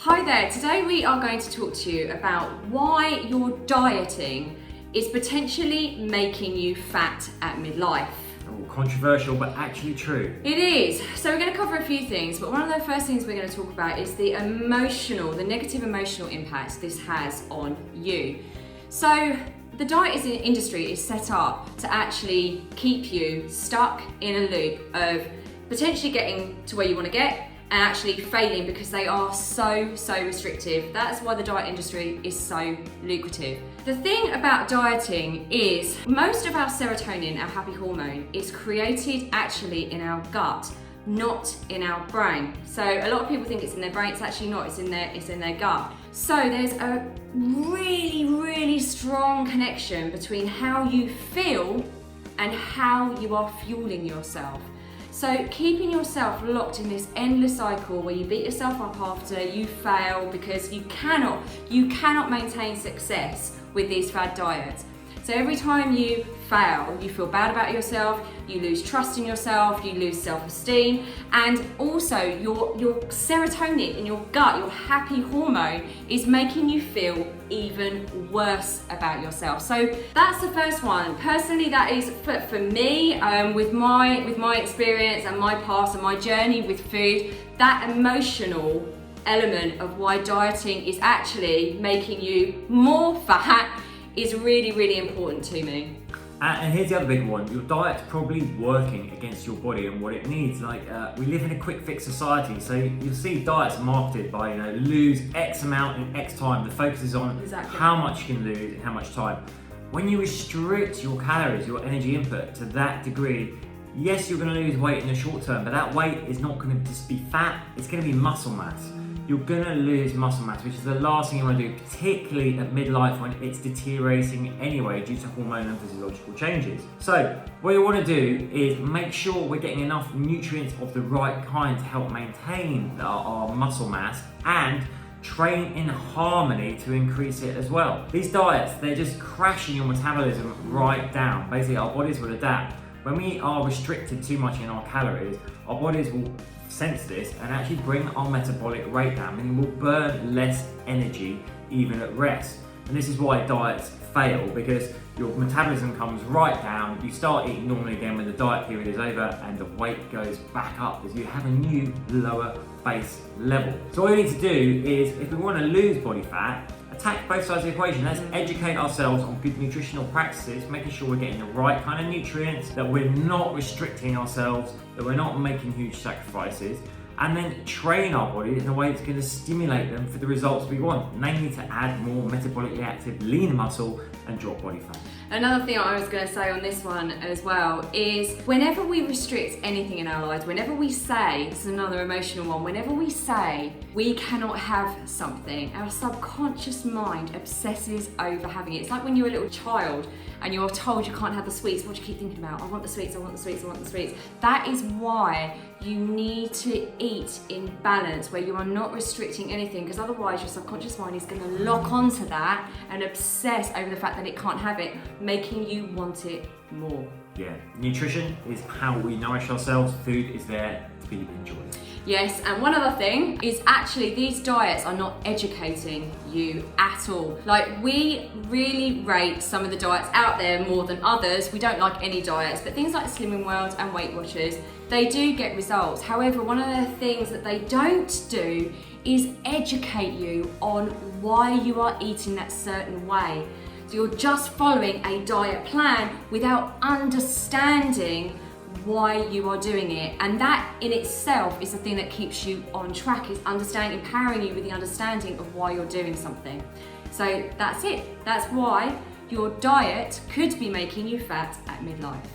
Hi there, today we are going to talk to you about why your dieting is potentially making you fat at midlife. Oh, controversial, but actually true. It is. So we're going to cover a few things, but one of the first things we're going to talk about is the negative emotional impact this has on you. So the diet industry is set up to actually keep you stuck in a loop of potentially getting to where you want to get and actually failing because they are so restrictive. That's why the diet industry is so lucrative. The thing about dieting is most of our serotonin, our happy hormone, is created actually in our gut, not in our brain. So a lot of people think it's in their brain, it's actually not, it's in their gut. So there's a really strong connection between how you feel and how you are fueling yourself. So keeping yourself locked in this endless cycle where you beat yourself up after you fail because you cannot maintain success with these fad diets. So every time you fail, you feel bad about yourself, you lose trust in yourself, you lose self-esteem, and also your serotonin in your gut, your happy hormone, is making you feel even worse about yourself. So that's the first one. Personally, that is for me, with my experience and my past and my journey with food, that emotional element of why dieting is actually making you more fat is really important to me. And here's the other big one. Your diet's probably working against your body and what it needs. We live in a quick fix society, so you'll see diets marketed by, lose X amount in X time. The focus is on how much you can lose and how much time. When you restrict your calories, your energy input to that degree, yes, you're gonna lose weight in the short term, but that weight is not gonna just be fat, it's gonna be muscle mass. You're gonna lose muscle mass, which is the last thing you wanna do, particularly at midlife when it's deteriorating anyway due to hormone and physiological changes. So what you wanna do is make sure we're getting enough nutrients of the right kind to help maintain our muscle mass and train in harmony to increase it as well. These diets, they're just crashing your metabolism right down. Basically, our bodies will adapt. When we are restricted too much in our calories, our bodies will sense this and actually bring our metabolic rate down, meaning we'll burn less energy even at rest. And this is why diets fail, because your metabolism comes right down, you start eating normally again when the diet period is over, and the weight goes back up as you have a new lower base level. So all you need to do is, if we want to lose body fat, attack both sides of the equation. Let's educate ourselves on good nutritional practices, making sure we're getting the right kind of nutrients, that we're not restricting ourselves, that we're not making huge sacrifices, and then train our body in a way that's going to stimulate them for the results we want, namely to add more metabolically active lean muscle and drop body fat. Another thing I was going to say on this one as well is whenever we restrict anything in our lives, whenever we say, this is another emotional one, whenever we say we cannot have something, our subconscious mind obsesses over having it. It's like when you're a little child and you're told you can't have the sweets. What do you keep thinking about? I want the sweets, I want the sweets, I want the sweets. That is why you need to eat in balance, where you are not restricting anything, because otherwise your subconscious mind is going to lock onto that and obsess over the fact that it can't have it, making you want it more. Yeah, nutrition is how we nourish ourselves. Food is there to be enjoyed. Yes, and one other thing is actually these diets are not educating you at all. Like, we really rate some of the diets out there more than others. We don't like any diets, but things like Slimming World and Weight Watchers, they do get results. However, one of the things that they don't do is educate you on why you are eating that certain way. So you're just following a diet plan without understanding why you are doing it, and that in itself is the thing that keeps you on track, is understanding, empowering you with the understanding of why you're doing something. So that's it. That's why your diet could be making you fat at midlife.